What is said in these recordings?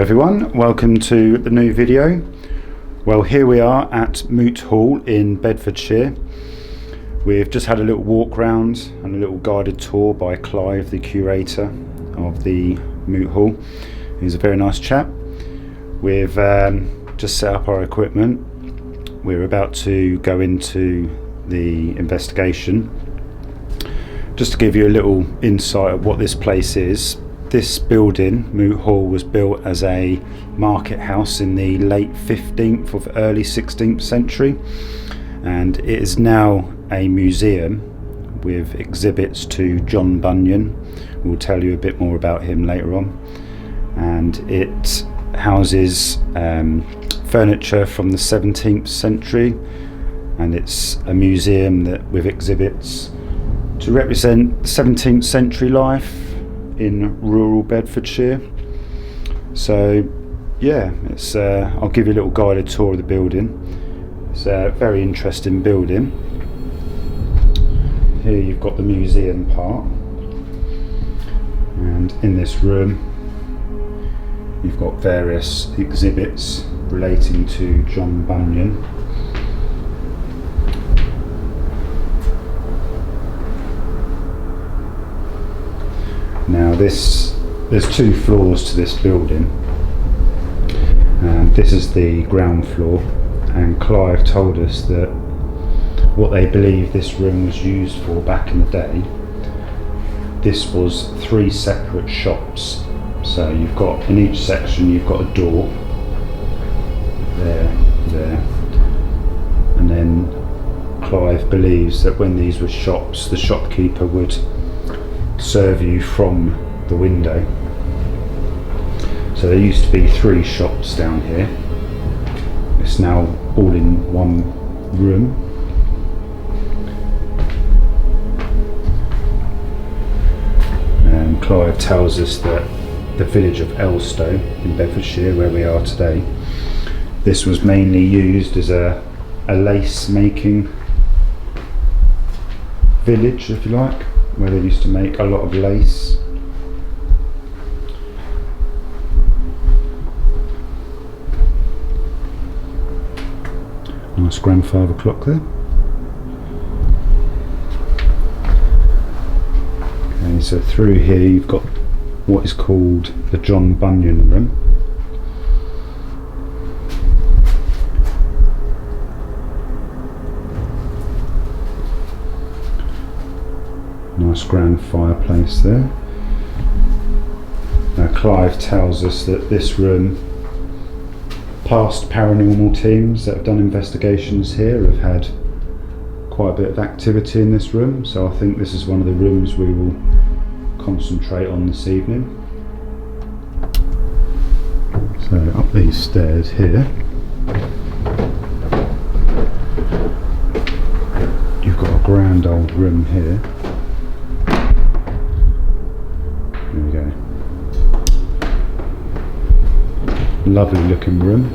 everyone, welcome to the new video. Well, here we are at Moot Hall in Bedfordshire. We've just had a little walk round and a little guided tour by Clive, the curator of the Moot Hall. He's a very nice chap. We've just set up our equipment. We're about to go into the investigation. Just to give you a little insight of what this place is. This building, Moot Hall, was built as a market house in the late 15th or early 16th century, and it is now a museum with exhibits to John Bunyan. We'll tell you a bit more about him later on. And it houses furniture from the 17th century, and it's a museum that with exhibits to represent 17th century life in rural Bedfordshire. So yeah, it's I'll give you a little guided tour of the building. It's a very interesting building. Here you've got the museum part, and in this room you've got various exhibits relating to John Bunyan. Now there's two floors to this building, and this is the ground floor, and Clive told us that what they believe this room was used for back in the day, this was 3 separate shops. So you've got, in each section you've got a door, there, and then Clive believes that when these were shops, the shopkeeper would serve you from the window. So there used to be 3 shops down here. It's now all in one room. And Clive tells us that the village of Elstow in Bedfordshire, where we are today, this was mainly used as a lace making village, if you like, where they used to make a lot of lace. Nice grandfather clock there. Okay, so through here you've got what is called the John Bunyan room. Nice grand fireplace there. Now Clive tells us that this room, past paranormal teams that have done investigations here have had quite a bit of activity in this room, so I think this is one of the rooms we will concentrate on this evening. So up these stairs here you've got a grand old room here. There we go. Lovely looking room.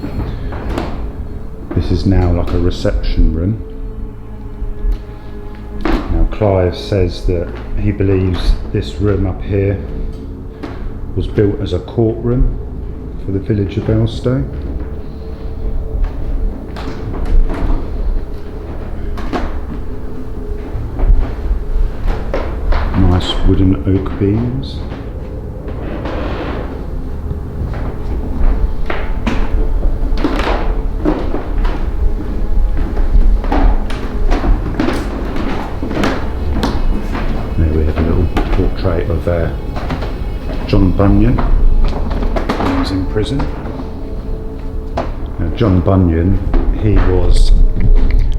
This is now like a reception room. Now Clive says that he believes this room up here was built as a courtroom for the village of Elstow. Nice wooden oak beams. Portrait of John Bunyan when he was in prison. Now, John Bunyan, he was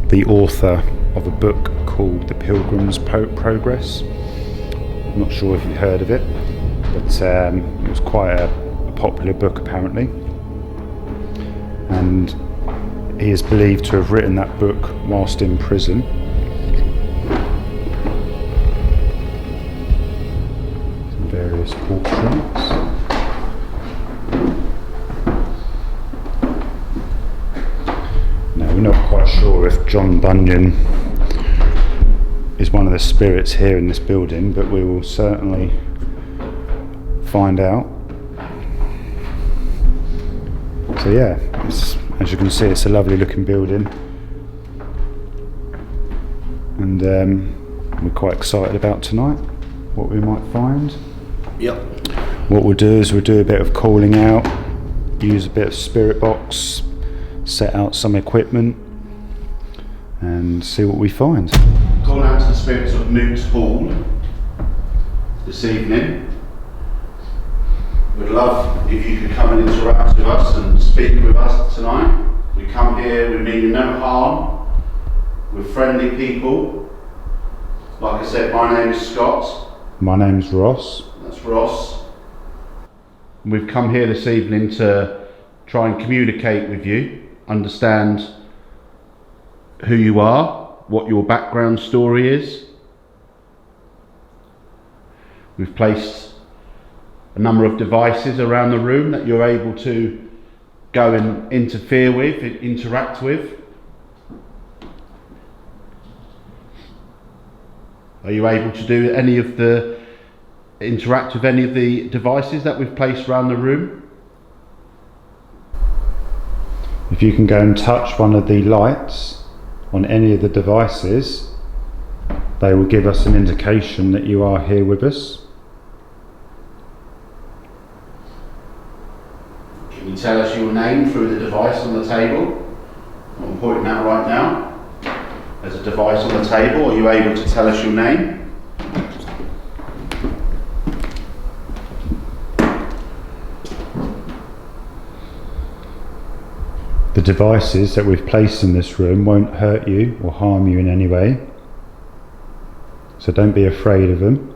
the author of a book called The Pilgrim's Progress. I'm not sure if you've heard of it, but it was quite a popular book apparently, and he is believed to have written that book whilst in prison. Various portraits. Now we're not quite sure if John Bunyan is one of the spirits here in this building, but we will certainly find out. So yeah, as you can see, it's a lovely looking building, and we're quite excited about tonight, what we might find. Yep. What we'll do is we'll do a bit of calling out, use a bit of spirit box, set out some equipment, and see what we find. Call out to the spirits of Moot Hall this evening. We'd love if you could come and interact with us and speak with us tonight. We come here, we mean you no harm. We're friendly people. Like I said, my name is Scott. My name's Ross. That's Ross. We've come here this evening to try and communicate with you, understand who you are, what your background story is. We've placed a number of devices around the room that you're able to go and interfere with, interact with. Are you able to do interact with any of the devices that we've placed around the room? If you can go and touch one of the lights on any of the devices, they will give us an indication that you are here with us. Can you tell us your name through the device on the table? I'm pointing that right now. There's a device on the table. Are you able to tell us your name? The devices that we've placed in this room won't hurt you or harm you in any way, so don't be afraid of them.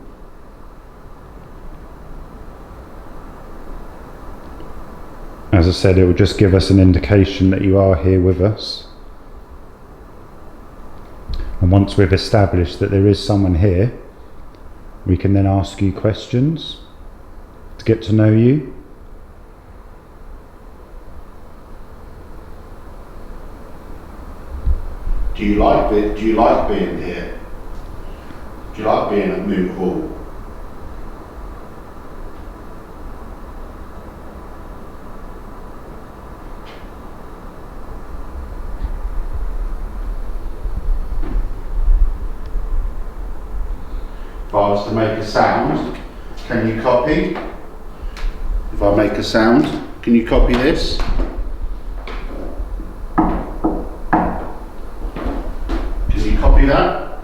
As I said, it will just give us an indication that you are here with us. And once we've established that there is someone here, we can then ask you questions to get to know you. Do you like being here? Do you like being at Moot Hall? If I was to make a sound, can you copy? If I make a sound, can you copy this? Can you copy that?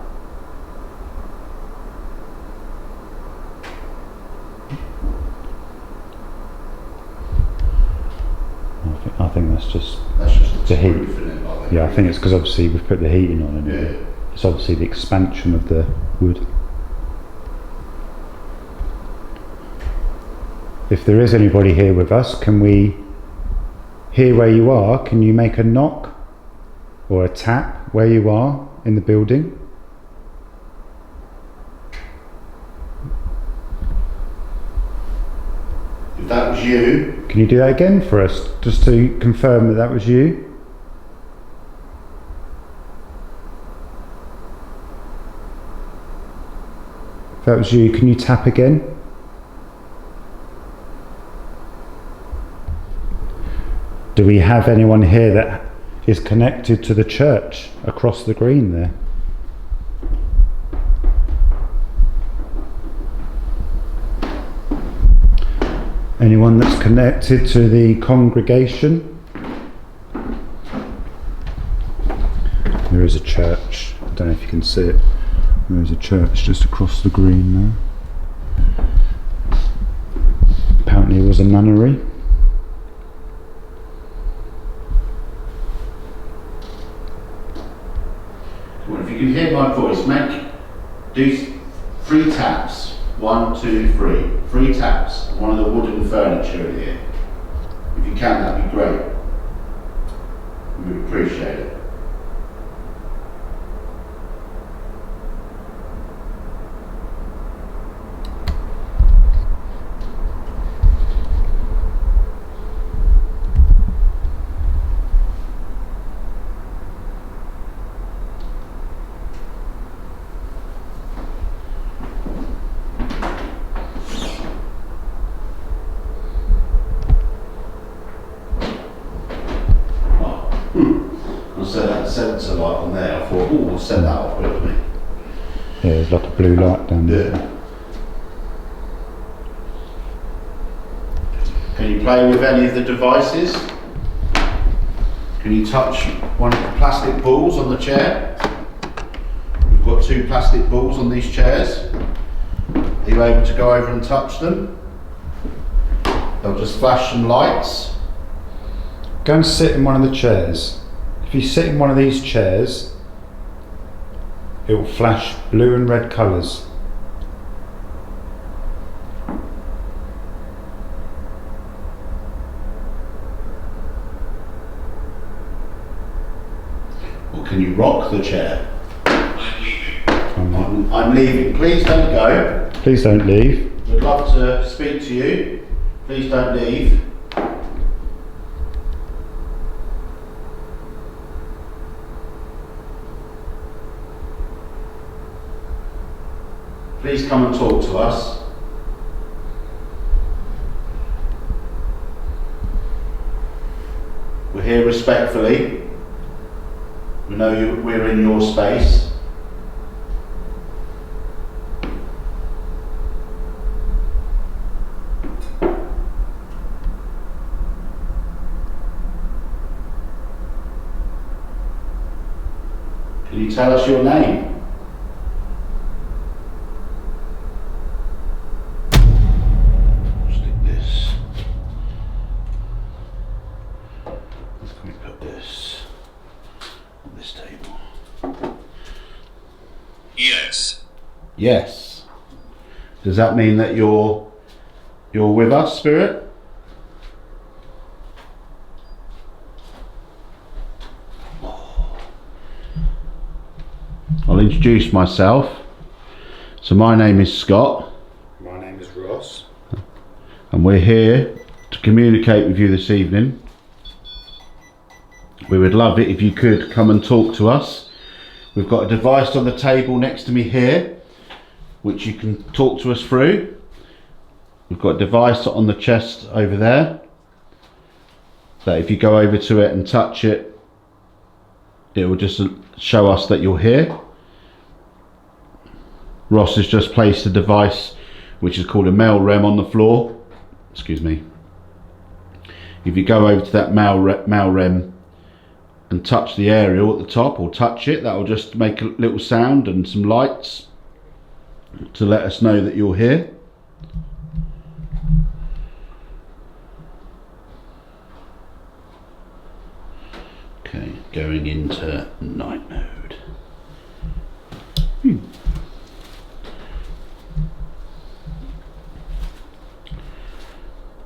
I think that's just the heat. It, Yeah, I think it's because obviously we've put the heating on, and it's obviously the expansion of the wood. If there is anybody here with us, can we hear where you are? Can you make a knock or a tap where you are in the building? If that was you. Can you do that again for us, just to confirm that that was you? If that was you, can you tap again? Do we have anyone here that is connected to the church across the green there? Anyone that's connected to the congregation? There is a church. I don't know if you can see it. There is a church just across the green there. Apparently it was a nunnery. Well, if you can hear my voice, do 3 taps. 1, 2, 3. 3 taps on one of the wooden furniture in here. If you can, that'd be great. We would appreciate it. sensor light on there. I thought, oh, we'll set that off with me. Yeah, there's like a blue light down there. Yeah. Can you play with any of the devices? Can you touch one of the plastic balls on the chair? We've got 2 plastic balls on these chairs. Are you able to go over and touch them? They'll just flash some lights. Go and sit in one of the chairs. If you sit in one of these chairs, it will flash blue and red colours. Or can you rock the chair? I'm I'm leaving. Please don't go. Please don't leave. We'd love to speak to you. Please don't leave. Please come and talk to us. We're here respectfully. We know we're in your space. Can you tell us your name? Stick this. Can we put this on this table? Yes. Yes. Does that mean that you're with us, Spirit? I'll introduce myself. So my name is Scott. My name is Ross. And we're here to communicate with you this evening. We would love it if you could come and talk to us. We've got a device on the table next to me here, which you can talk to us through. We've got a device on the chest over there, that if you go over to it and touch it, it will just show us that you're here. Ross has just placed a device which is called a male rem on the floor. Excuse me. If you go over to that male rem and touch the aerial at the top, or touch it, that will just make a little sound and some lights to let us know that you're here. Okay, going into night mode.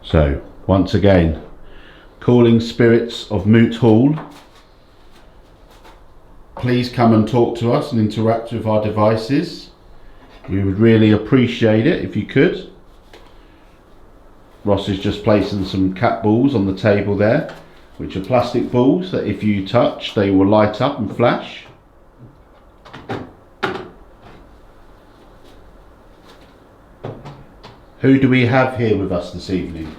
So, once again, calling spirits of Moot Hall. Please come and talk to us and interact with our devices. We would really appreciate it if you could. Ross is just placing some cat balls on the table there, which are plastic balls that if you touch, they will light up and flash. Who do we have here with us this evening?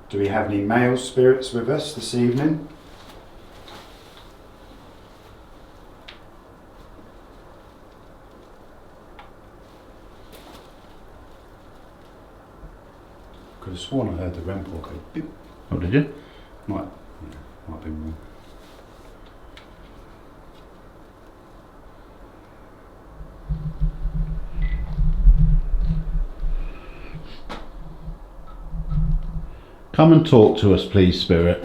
Do we have any male spirits with us this evening? Could have sworn I heard the REM port go beep. Oh, did you? Might be wrong. Come and talk to us, please, Spirit.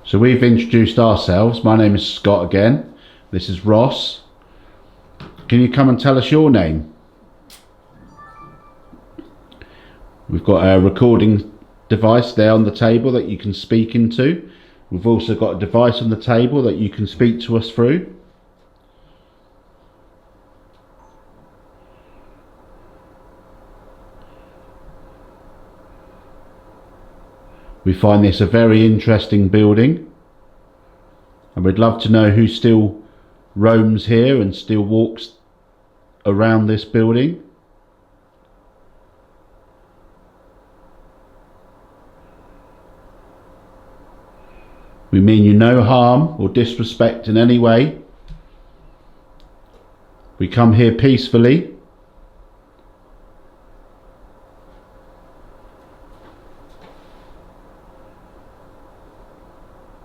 So we've introduced ourselves. My name is Scott again. This is Ross. Can you come and tell us your name? We've got a recording device there on the table that you can speak into. We've also got a device on the table that you can speak to us through. We find this a very interesting building, and we'd love to know who still roams here and still walks around this building. We mean you no harm or disrespect in any way. We come here peacefully.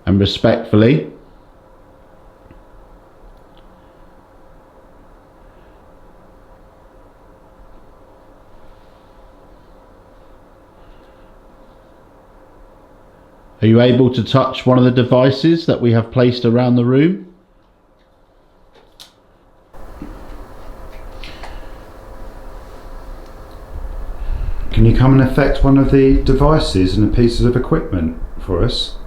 And respectfully. Are you able to touch one of the devices that we have placed around the room? Can you come and affect one of the devices and the pieces of equipment for us?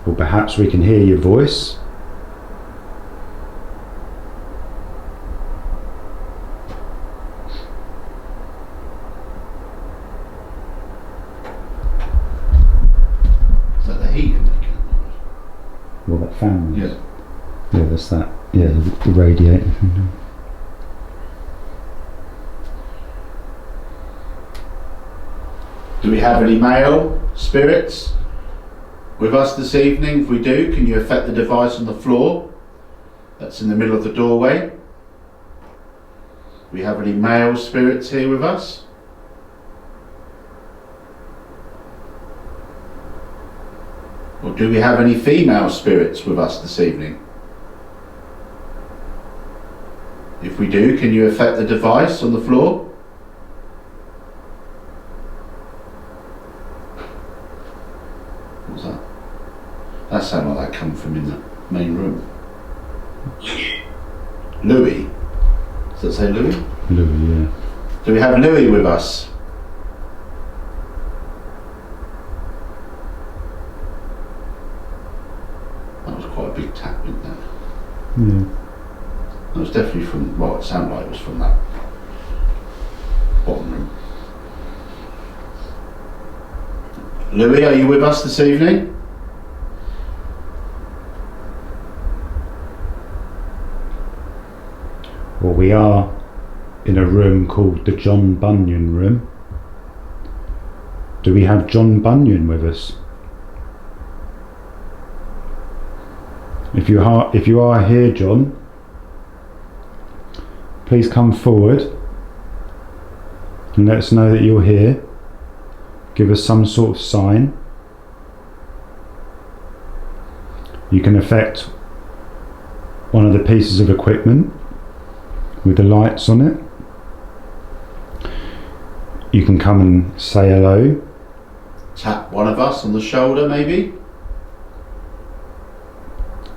Or perhaps we can hear your voice. Is that the heat making it? Well, that fan. Yeah. Yeah, that's that. Yeah, the radiator. Do we have any male spirits with us this evening? If we do, can you affect the device on the floor that's in the middle of the doorway? Do we have any male spirits here with us? Or do we have any female spirits with us this evening? If we do, can you affect the device on the floor? What was that? That sounded like that come from in the main room. Louis? Does that say Louis? Louis, yeah. Do we have Louis with us? That was quite a big tap, wasn't that? Yeah. That was definitely from, well, it sounded like it was from that bottom room. Louis, are you with us this evening? Well, we are in a room called the John Bunyan room. Do we have John Bunyan with us? If you are here, John, please come forward and let us know that you're here. Give us some sort of sign. You can affect one of the pieces of equipment with the lights on it. You can come and say hello. Tap one of us on the shoulder, maybe?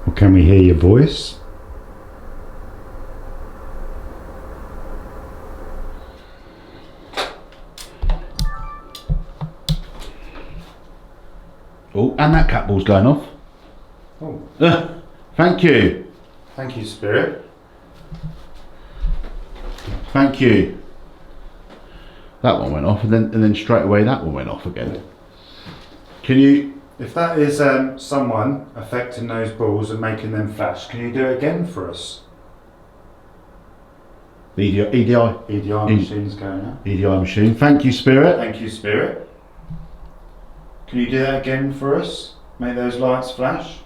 Or can we hear your voice? Oh, and that cat ball's going off. Oh. Thank you. Thank you, Spirit. Thank you. That one went off, and then straight away that one went off again. Can you? If that is someone affecting those balls and making them flash, can you do it again for us? EDI machine's going now. EDI machine. Thank you, Spirit. Thank you, Spirit. Can you do that again for us? Make those lights flash?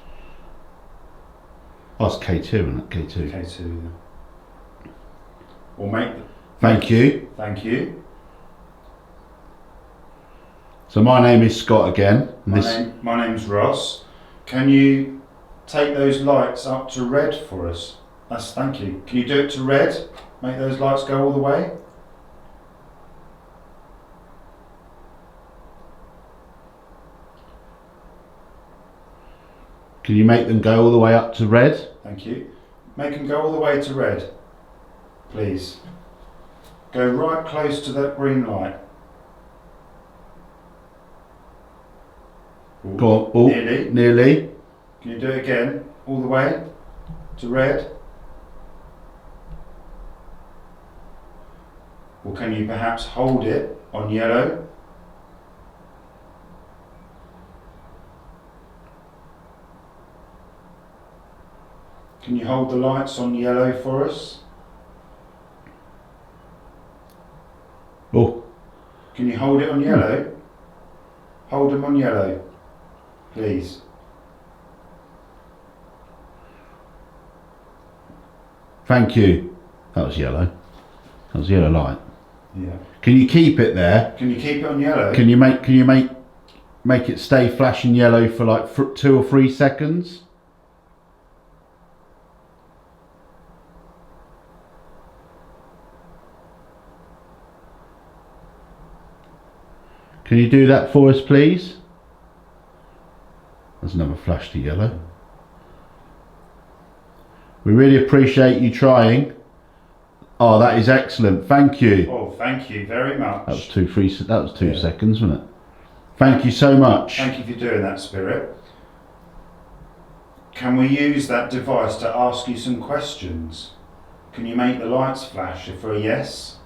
Oh, it's K2, isn't it? K2. K2. Or make. Thank you. Thank you. So my name is Scott again. My name's Ross. Can you take those lights up to red for us? Thank you. Can you do it to red? Make those lights go all the way? Can you make them go all the way up to red? Thank you. Make them go all the way to red, please. Go right close to that green light. Go on. Oh, nearly. Nearly. Can you do it again? All the way to red. Or can you perhaps hold it on yellow? Can you hold the lights on yellow for us? Oh. Can you hold it on yellow? Hold them on yellow, please. Thank you. That was yellow. That was yellow light. Yeah. Can you keep it there? Can you keep it on yellow? Can you make it stay flashing yellow for like 2 or 3 seconds? Can you do that for us, please? There's another flash to yellow. We really appreciate you trying. Oh, that is excellent. Thank you. Oh, thank you very much. That was 2 seconds, wasn't it? Thank you so much. Thank you for doing that, Spirit. Can we use that device to ask you some questions? Can you make the lights flash for a yes?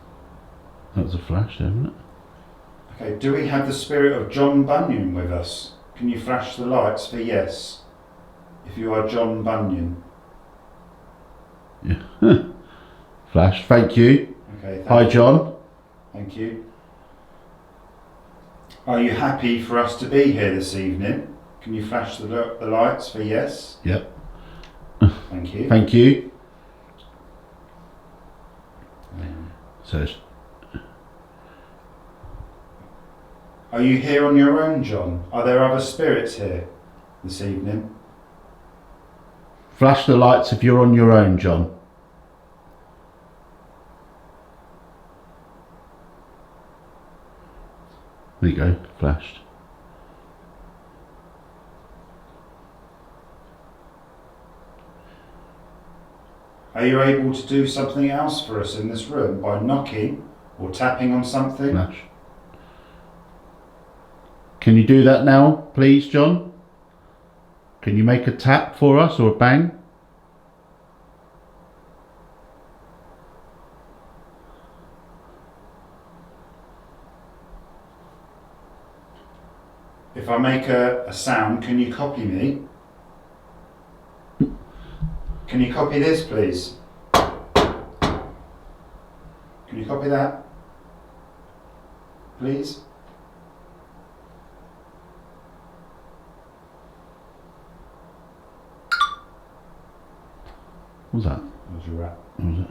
That was a flash there, wasn't it? Okay, do we have the spirit of John Bunyan with us? Can you flash the lights for yes? If you are John Bunyan. Yeah. Flash, thank you. Okay, Hi, John. Thank you. Are you happy for us to be here this evening? Can you flash the lights for yes? Yep. Thank you. Thank you. So, are you here on your own, John? Are there other spirits here this evening? flash the lights if you're on your own, John. There you go, flashed. Are you able to do something else for us in this room by knocking or tapping on something? Flash. Can you do that now, please, John? Can you make a tap for us or a bang? If I make a sound, can you copy me? Can you copy this, please? Can you copy that? Please? What was that? That was your rat. What was it?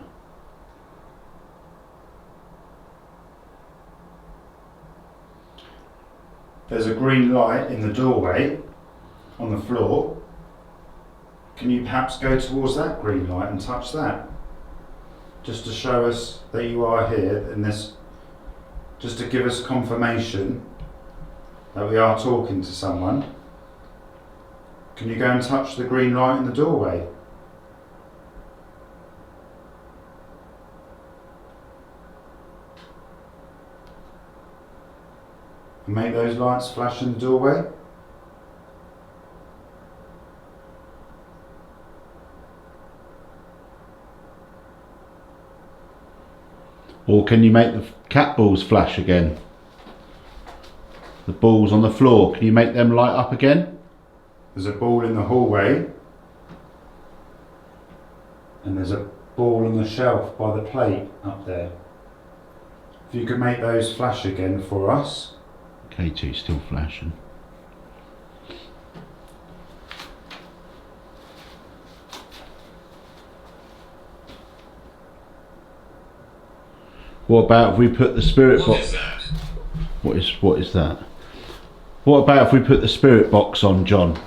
There's a green light in the doorway on the floor. Can you perhaps go towards that green light and touch that? Just to show us that you are here in this, just to give us confirmation that we are talking to someone. Can you go and touch the green light in the doorway? And make those lights flash in the doorway? Or can you make the cat balls flash again? The balls on the floor, can you make them light up again? There's a ball in the hallway. And there's a ball on the shelf by the plate up there. If you could make those flash again for us. K2's still flashing. What about if we put the spirit box? What is that? What about if we put the spirit box on, John?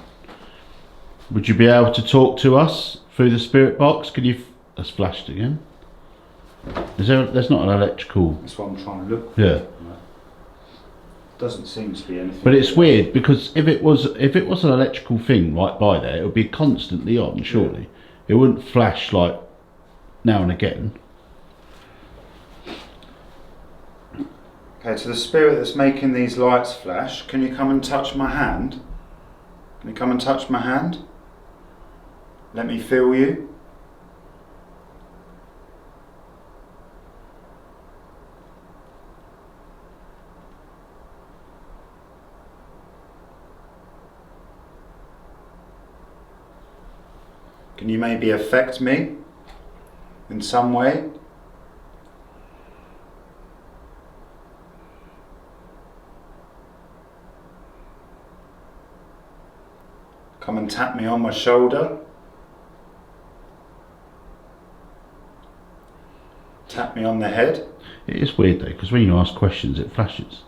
Would you be able to talk to us through the spirit box? Could you? That's flashed again. There's not an electrical. That's what I'm trying to look for. Yeah. Doesn't seem to be anything. But it's weird because if it was an electrical thing right by there, it would be constantly on. Surely, yeah. It wouldn't flash like now and again. Okay, to the spirit that's making these lights flash, can you come and touch my hand? Can you come and touch my hand? Let me feel you. Can you maybe affect me in some way? Come and tap me on my shoulder. Tap me on the head. It is weird though, because when you ask questions it flashes.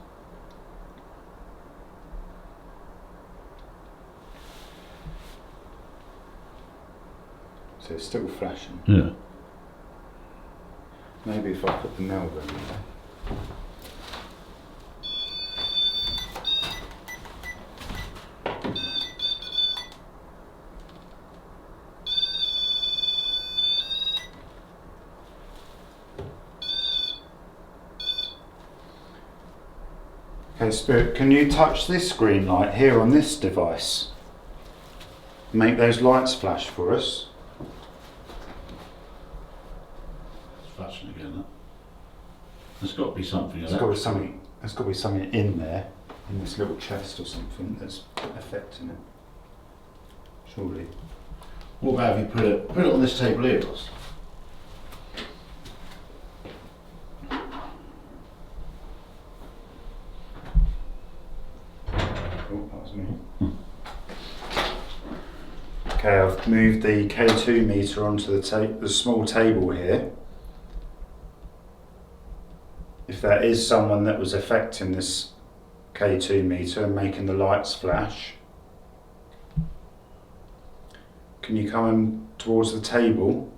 So it's still flashing. Yeah. Maybe if I put the Melbourne in there. Okay, Spirit, can you touch this green light here on this device? Make those lights flash for us. It's flashing again. Huh? There's got to be something. There's got to be something. There's got to be something in there, in this little chest or something that's affecting it. Surely. What about if you put it on this table here, Ross? Oh, that was me. Okay, I've moved the K2 meter onto the small table here. If there is someone that was affecting this K2 meter and making the lights flash, can you come in towards the table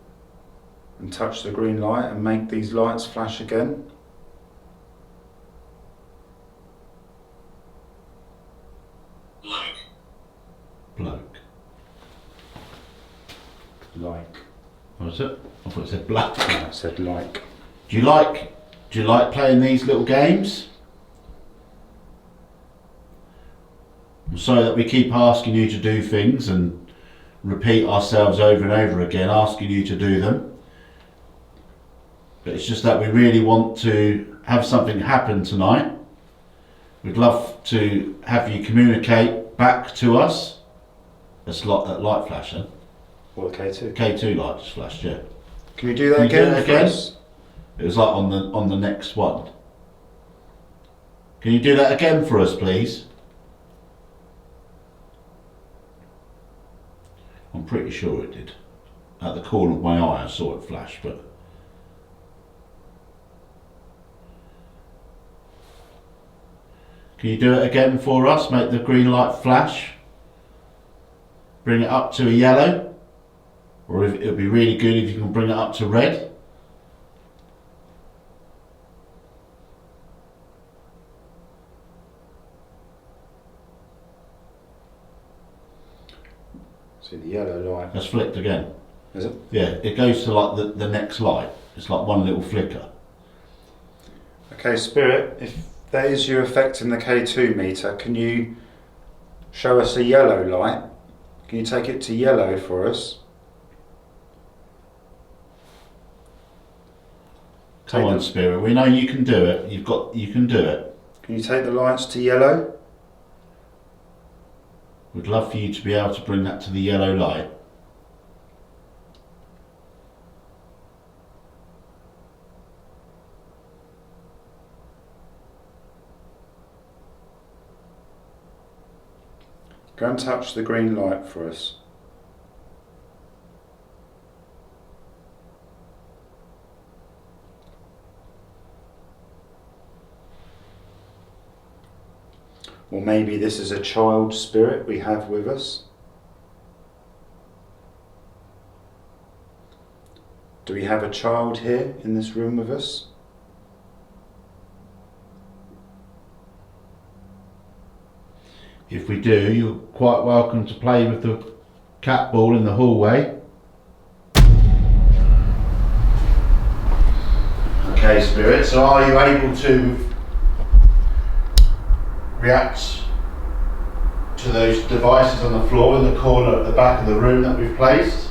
and touch the green light and make these lights flash again? Bloke. Like. What was it? I thought it said black. No, I said like. Do you like playing these little games? So that we keep asking you to do things and repeat ourselves over and over again, asking you to do them. But it's just that we really want to have something happen tonight. We'd love to have you communicate back to us. That's that light flash, then. What, the K2? K2 light just flashed, yeah. Can you do that Can you do again? that for again? us? It was like on the next one. Can you do that again for us, please? I'm pretty sure it did. At the corner of my eye I saw it flash, but... Can you do it again for us? Make the green light flash? Bring it up to a yellow? Or it would be really good if you can bring it up to red? See the yellow light. That's flicked again. Is it? Yeah, it goes to like the next light. It's like one little flicker. Okay, Spirit, if that is you affecting the K2 meter, can you show us a yellow light? Can you take it to yellow for us? Come on, Spirit. We know you can do it. You can do it. Can you take the lights to yellow? We'd love for you to be able to bring that to the yellow light. Go and touch the green light for us. Or maybe this is a child spirit we have with us. Do we have a child here in this room with us? If we do, you're quite welcome to play with the cat ball in the hallway. Okay, Spirit, so are you able to react to those devices on the floor in the corner at the back of the room that we've placed?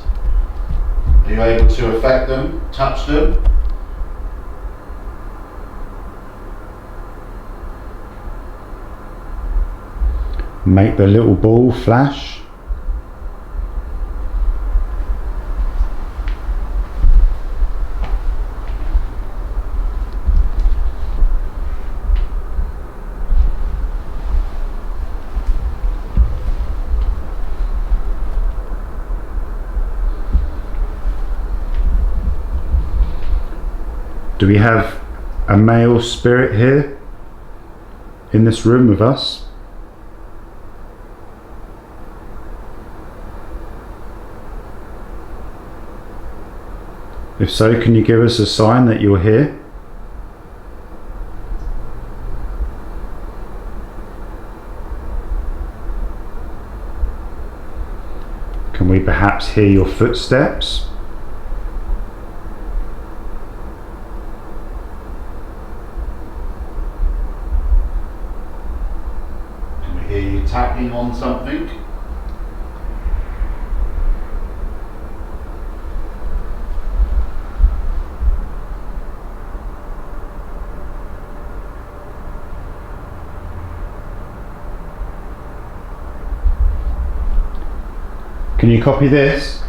Are you able to affect them, touch them? Make the little ball flash. Do we have a male spirit here in this room with us? If so, can you give us a sign that you're here? Can we perhaps hear your footsteps? Can we hear you tapping on something? Can you copy this?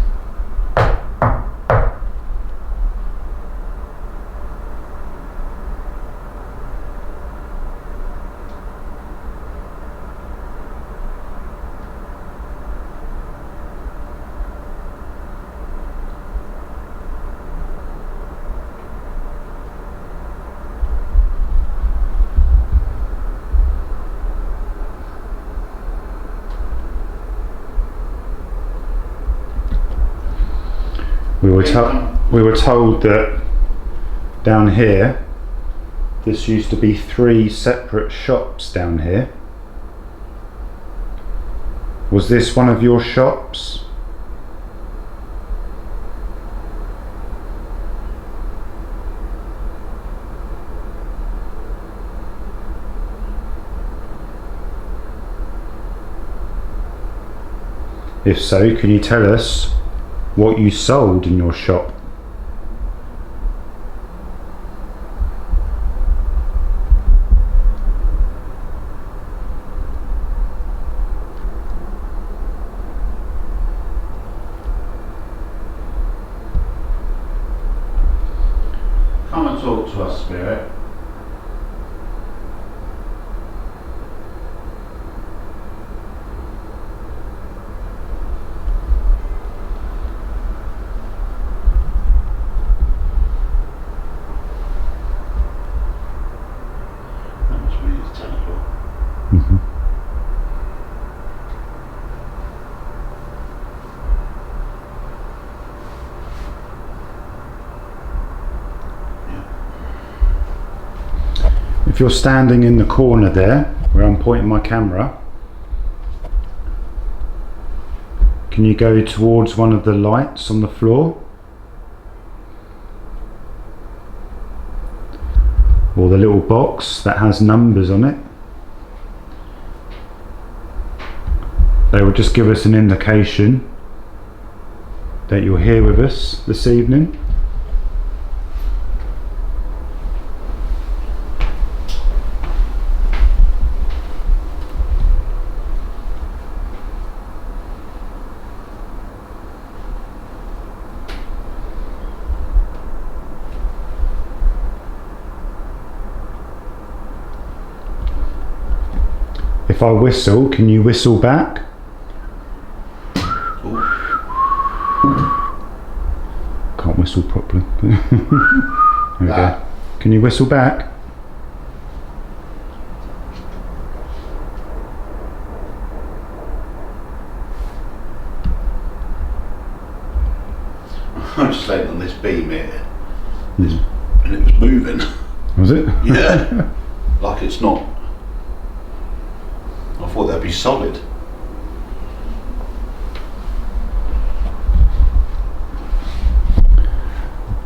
We were told that down here, this used to be 3 separate shops down here. Was this one of your shops? If so, can you tell us what you sold in your shop? Come and talk to us, Spirit. That must mean it's 10 o'clock. If you're standing in the corner there, where I'm pointing my camera, can you go towards one of the lights on the floor? Or the little box that has numbers on it? They will just give us an indication that you're here with us this evening. If I whistle, can you whistle back? Can't whistle properly. There we go. Can you whistle back? I'm just laying on this beam here, Mm. and it was moving. Was it? Yeah. Like it's not. I thought that'd be solid.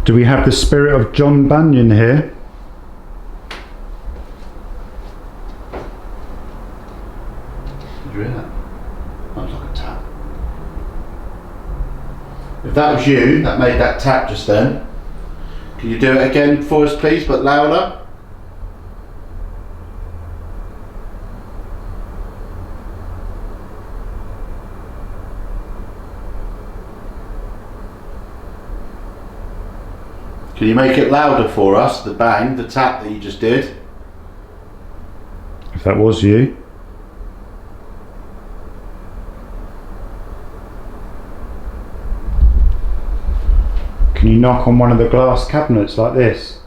Do we have the spirit of John Bunyan here? Did you hear that? That was like a tap. If that was you that made that tap just then, can you do it again for us, please, but louder? Can you make it louder for us, the bang, the tap that you just did? If that was you. Can you knock on one of the glass cabinets like this?